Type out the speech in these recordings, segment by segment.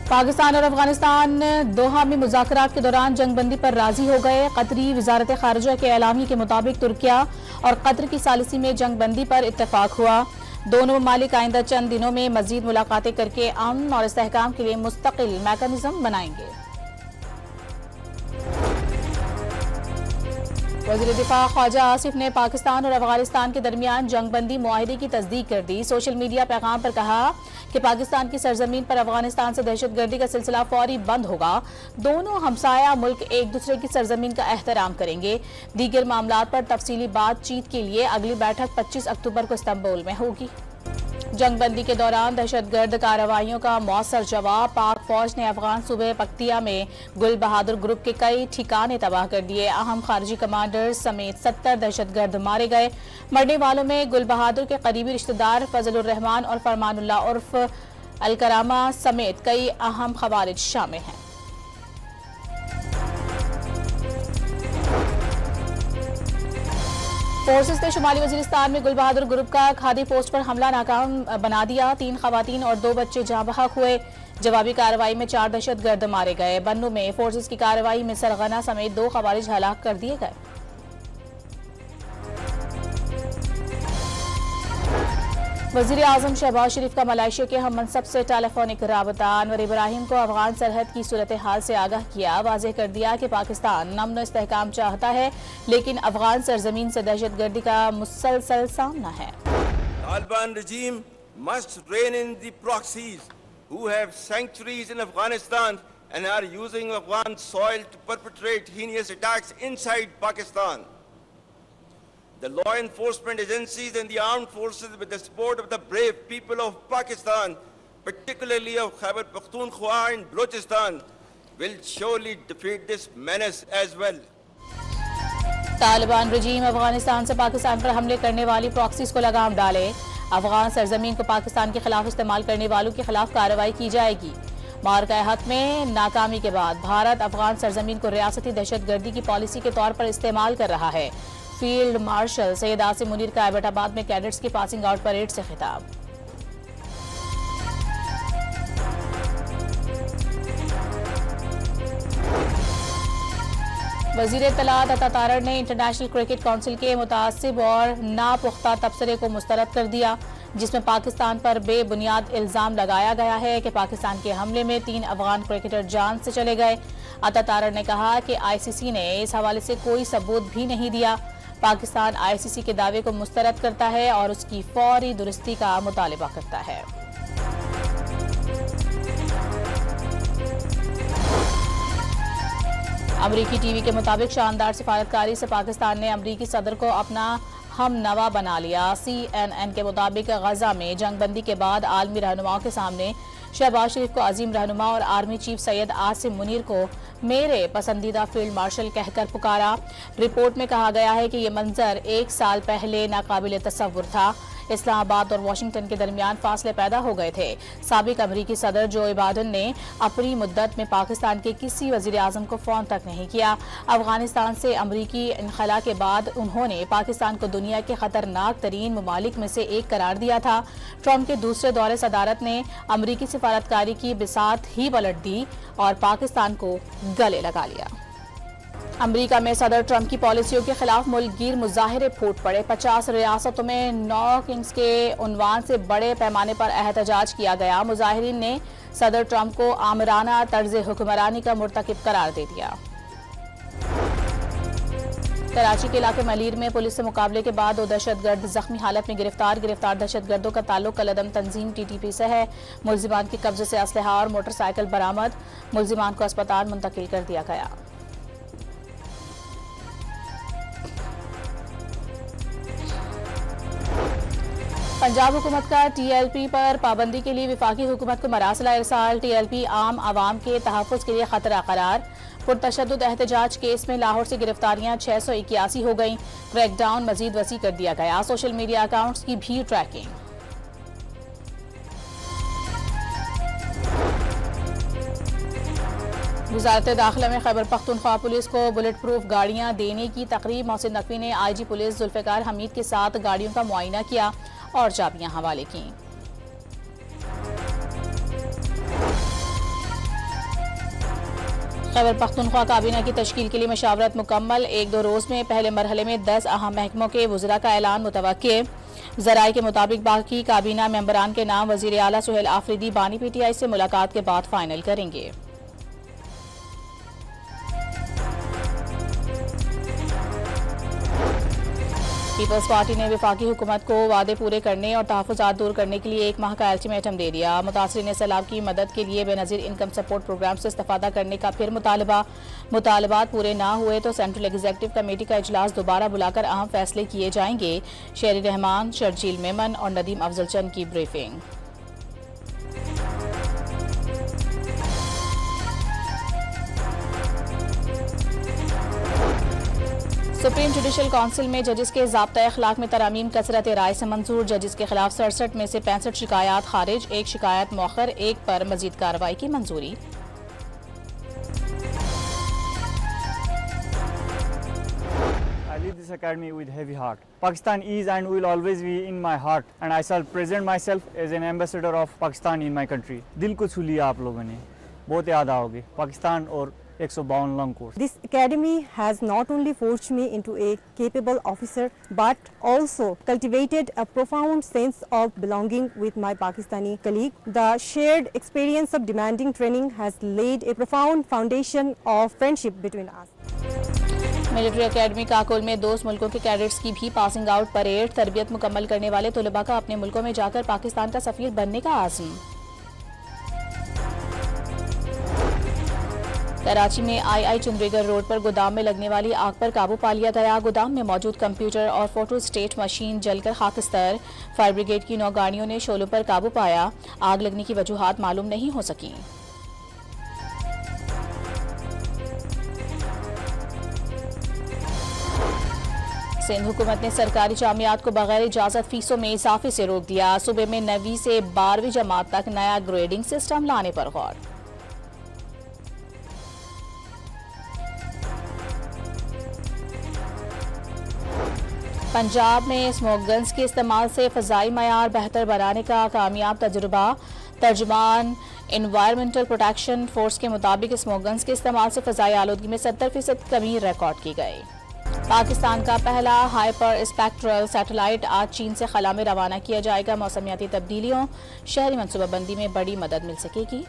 पाकिस्तान और अफगानिस्तान दोहा में मुज़ाकरात के दौरान जंगबंदी पर राजी हो गए। कतरी वजारत खारजा के एलामिया के मुताबिक तुर्किया और कतर की सालिसी में जंगबंदी पर इत्तेफाक हुआ। दोनों ममालिक आइंदा चंद दिनों में मजीद मुलाकातें करके अमन और इस्तेहकाम के लिए मुस्तकिल मैकेनिज्म बनाएंगे। वज़ीर दिफा ख्वाजा आसिफ ने पाकिस्तान और अफगानिस्तान के दरमियान जंगबंदी मुआहिदे की तस्दीक कर दी। सोशल मीडिया पैगाम पर कहा कि पाकिस्तान की सरजमीन पर अफगानिस्तान से दहशतगर्दी का सिलसिला फौरी बंद होगा। दोनों हमसाया मुल्क एक दूसरे की सरजमीन का एहतराम करेंगे। दीगर मामलात पर तफसीली बातचीत के लिए अगली बैठक 25 अक्टूबर को इस्तांबुल में होगी। जंगबंदी के दौरान दहशतगर्द कार्रवाइयों का मौसर जवाब। पाक फौज ने अफगान सूबे पख्तिया में गुल बहादुर ग्रुप के कई ठिकाने तबाह कर दिए। अहम खारजी कमांडर समेत 70 दहशतगर्द मारे गए। मरने वालों में गुल बहादुर के करीबी रिश्तेदार फजलुर रहमान और फरमानुल्लाह उर्फ अलकरामा समेत कई अहम खवारिज शामिल हैं। फोर्सेस ने शुमाली वजीरिस्तान में गुल बहादुर ग्रुप का खादी पोस्ट पर हमला नाकाम बना दिया। 3 खवातीन और 2 बच्चे जाँ बहक हुए। जवाबी कार्रवाई में 4 दहशतगर्द मारे गए। बन्नू में फोर्सेस की कार्रवाई में सरगना समेत 2 खवारिज हलाक कर दिए गए। वज़ीर आज़म शहबाज शरीफ का मलेशिया के हम मनसब से टेलीफोनिक राबता। अनवर इब्राहिम को अफगान सरहद की सूरत हाल से आगाह किया। वाज़ेह कर दिया कि पाकिस्तान अमन इस्तेहकाम चाहता है, लेकिन अफगान सरजमीन से दहशतगर्दी का मुसलसल सामना है। Taliban regime must rein in the proxies who have sanctuaries in Afghanistan and are using Afghan soil to perpetrate heinous attacks inside Pakistan. The law enforcement agencies and the armed forces, with the support of the brave people of Pakistan, particularly of Khyber Pakhtunkhwa and Balochistan, will surely defeat this menace as well. Taliban रजीम Afghanistan से पाकिस्तान पर हमले करने वाली proxies को लगाम डाले। अफगान सरजमीन को पाकिस्तान के खिलाफ इस्तेमाल करने वालों के खिलाफ कार्रवाई की जाएगी। मार्का हक में नाकामी के बाद भारत अफगान सरजमीन को रियासती दहशतगर्दी की पॉलिसी के तौर पर इस्तेमाल कर रहा है। फील्ड मार्शल सैयद आसिम मुनीर का एबटाबाद में कैडेट्स की पासिंग आउट परेड से खिताब। वजीर इत्तलात अता तारड़ ने इंटरनेशनल क्रिकेट काउंसिल के मुतासिब और नापुख्ता तबसरे को मुस्तरद कर दिया, जिसमें पाकिस्तान पर बेबुनियाद इल्जाम लगाया गया है कि पाकिस्तान के हमले में 3 अफगान क्रिकेटर जान से चले गए। अता तारड़ ने कहा कि आईसीसी ने इस हवाले से कोई सबूत भी नहीं दिया। पाकिस्तान आईसीसी के दावे को मुस्तरद करता है और उसकी फौरी दुरुस्ती का मुतालबा करता है। अमरीकी टीवी के मुताबिक शानदार सिफारतकारी से पाकिस्तान ने अमरीकी सदर को अपना हम नवा बना लिया। CNN के मुताबिक गजा में जंगबंदी के बाद आलमी रहनुमाओं के सामने शहबाज शरीफ को अजीम रहनुमा और आर्मी चीफ सैयद आसिम मुनीर को मेरे पसंदीदा फील्ड मार्शल कहकर पुकारा। रिपोर्ट में कहा गया है कि ये मंजर 1 साल पहले नाकाबिल तसव्वुर था। इस्लामाबाद और वाशिंगटन के दरमियान फासले पैदा हो गए थे। साबिक अमरीकी सदर जो बाइडेन ने अपनी मुद्दत में पाकिस्तान के किसी वजीर आजम को फोन तक नहीं किया। अफगानिस्तान से अमरीकी इनखला के बाद उन्होंने पाकिस्तान को दुनिया के खतरनाक तरीन ममालिक में से एक करार दिया था। ट्रंप के दूसरे दौरे सदारत ने अमरीकी सिफारतकारी की बिसात ही पलट दी और पाकिस्तान को गले लगा लिया। अमरीका में सदर ट्रंप की पॉलिसियों के खिलाफ मुल्कगीर मुजाहिरे फूट पड़े। 50 रियासतों में 9 किंग्स के उन्वान से बड़े पैमाने पर एहतजाज किया गया। मुजाहिरीन ने सदर ट्रंप को आमराना तर्ज हुक्मरानी का मुर्तकिब करार दे दिया। कराची के इलाके मलीर में पुलिस से मुकाबले के बाद 2 दहशतगर्द जख्मी हालत में गिरफ्तार दहशतगर्दों का ताल्लुक कलदम तंजीम TTP से है। मुल्जिमान के कब्जे से असलहा और मोटरसाइकिल बरामद। मुल्जिमान को अस्पताल मुंतकिल कर दिया गया। पंजाब हुकूमत का TLP पर पाबंदी के लिए विफाकी हुकूमत को मरासला इरसाल। TLP आम आवाम के तहफ़्फ़ुज़ के लिए खतरा करार। पुरतशद्दुद एहतजाज केस में लाहौर से गिरफ्तारियां 681 हो गईं। क्रैकडाउन मजीद वसी कर दिया गया। सोशल मीडिया अकाउंट्स की भी ट्रैकिंग। वज़ारत दाखिला में खैबर पख्तूनख्वा पुलिस को बुलेट प्रूफ गाड़ियां देने की तकरीब। मोहसिन नकवी ने IG पुलिस जुल्फ़िकार हमीद के साथ गाड़ियों का मुआयना किया और चाबियां हवाले की। खैबर पख्तूनख्वा काबीना की तश्कील के लिए मशावरत मुकम्मल। 1-2 रोज़ में पहले मरहले में 10 अहम महकमों के वज़रा का ऐलान मुतवक्के। ज़राए के मुताबिक बाकी काबीना मेंबरान के नाम वज़ीर आला सुहेल आफरीदी बानी PTI से मुलाकात के बाद फाइनल करेंगे। पीपल्स पार्टी ने वफाकी हुकूमत को वादे पूरे करने और तहफ़्फ़ुज़ात दूर करने के लिए 1 माह का अल्टीमेटम दे दिया। मुतासरीन सैलाब की मदद के लिए बेनज़ीर इनकम सपोर्ट प्रोग्राम से इस्तेफ़ादा करने का फिर मुतालबात पूरे ना हुए तो सेंट्रल एग्जीक्यूटिव कमेटी का इजलास दोबारा बुलाकर अहम फैसले किए जाएंगे। शेरी रहमान, शर्जील मेमन और नदीम अफजल चंद की ब्रीफिंग। सुप्रीम जुडिशल काउंसिल में जजिस के ज़ाब्ता अखलाक में तरामीम कसरत राय से मंजूर। जजिस के खिलाफ 67 में से 65 शिकायत खारिज, 1 शिकायत मौखर, 1 पर मजीद कार्रवाई की मंजूरी। I lead this academy with heavy heart. Pakistan is and will always be in my heart, and I shall present myself as an ambassador of Pakistan in my country. दिल को छू लिया आप लोगों ने, बहुत याद आओगे पाकिस्तान और 152 long course. This academy has not only forged me into a capable officer but also cultivated a profound sense of belonging with my Pakistani colleague. The shared experience of demanding training has laid a profound foundation of friendship between us. Military academy Kakul में दोस्त मुल्कों के cadets की भी passing out parade. तरबियत मुकम्मल करने वाले तलबा का अपने मुल्कों में जाकर पाकिस्तान का सफीर बनने का आज़म। कराची में आई चुंद्रीगर रोड पर गोदाम में लगने वाली आग पर काबू पा लिया गया। गोदाम में मौजूद कंप्यूटर और फोटो स्टेट मशीन जलकर खाकस्तर। फायर ब्रिगेड की 9 गाड़ियों ने शोलों पर काबू पाया। आग लगने की वजूहात मालूम नहीं हो सकी। सिंध हुकूमत ने सरकारी जामियात को बगैर इजाजत फीसों में इजाफे से रोक दिया। सूबे में 9वीं से 12वीं जमात तक नया ग्रेडिंग सिस्टम लाने पर गौर। पंजाब में स्मोक गन्स के इस्तेमाल से फ़ज़ाई मयार बेहतर बनाने का कामयाब तजुर्बा। तर्जुमान एनवायरमेंटल प्रोटेक्शन फोर्स के मुताबिक स्मोक गन्स के इस्तेमाल से फ़ज़ाई आलूदगी में 70% कमी रिकॉर्ड की गई। पाकिस्तान का पहला हाइपर स्पेक्ट्रल सैटेलाइट आज चीन से खला में रवाना किया जाएगा। मौसमियाती तब्दीलियों, शहरी मनसूबाबंदी में बड़ी मदद मिल सकेगी।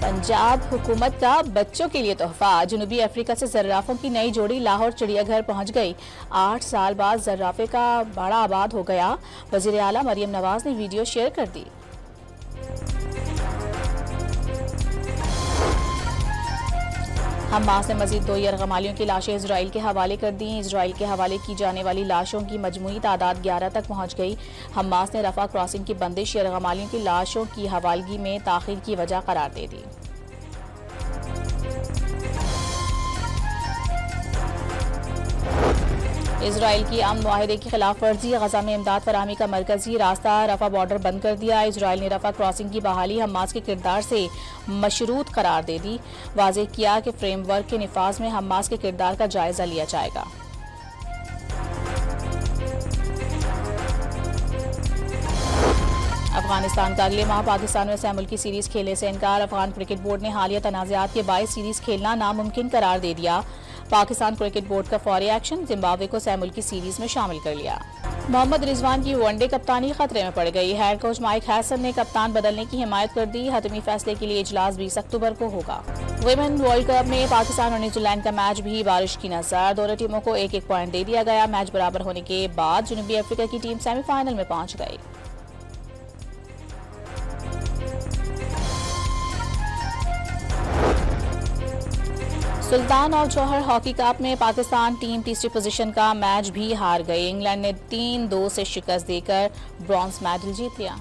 पंजाब हुकूमत का बच्चों के लिए तोहफा। जनूबी अफ्रीका से जर्राफों की नई जोड़ी लाहौर चिड़ियाघर पहुंच गई। 8 साल बाद जर्राफे का बड़ा आबाद हो गया। वज़ीर आला मरियम नवाज ने वीडियो शेयर कर दी। हमास ने मजीद 2 यरगमालियों की लाशें इजराइल के हवाले कर दी। इजराइल के हवाले की जाने वाली लाशों की मजमूई तादाद 11 तक पहुंच गई। हमास ने रफा क्रॉसिंग की बंदिश यरगमालियों की लाशों की हवालगी में ताखीर की वजह करार दे दी। इजराइल की अमन मुआहदे की खिलाफ वर्जी। गजा में इमदाद फराहमी का मरकजी रास्ता रफा बॉर्डर बंद कर दिया। इजराइल ने रफा क्रॉसिंग की बहाली हमास के किरदार से मशरूत करार दे दी। वाज़ेह किया कि फ्रेमवर्क के निफाज में हमास के किरदार का जायजा लिया जाएगा। अफगानिस्तान का अगले माह पाकिस्तान में सह मुल्की सीरीज खेलने से इनकार। अफगान क्रिकेट बोर्ड ने हालिया तनाज़ात के बायस सीरीज खेलना नामुमकिन करार दे दिया। पाकिस्तान क्रिकेट बोर्ड का फौरी एक्शन, जिम्बाब्वे को सह मुल्की सीरीज में शामिल कर लिया। मोहम्मद रिजवान की वनडे कप्तानी खतरे में पड़ गई। हेड कोच माइक हैसन ने कप्तान बदलने की हिमायत कर दी। हतमी फैसले के लिए इजलास 20 अक्टूबर को होगा। वुमेन वर्ल्ड कप में पाकिस्तान और न्यूजीलैंड का मैच भी बारिश की नजर। दोनों टीमों को 1-1 पॉइंट दे दिया गया। मैच बराबर होने के बाद जनूबी अफ्रीका की टीम सेमीफाइनल में पहुंच गई। सुल्तान ऑफ जौहर हॉकी कप में पाकिस्तान टीम तीसरी पोजीशन का मैच भी हार गई। इंग्लैंड ने 3-2 से शिकस्त देकर ब्रॉन्ज मेडल जीत लिया।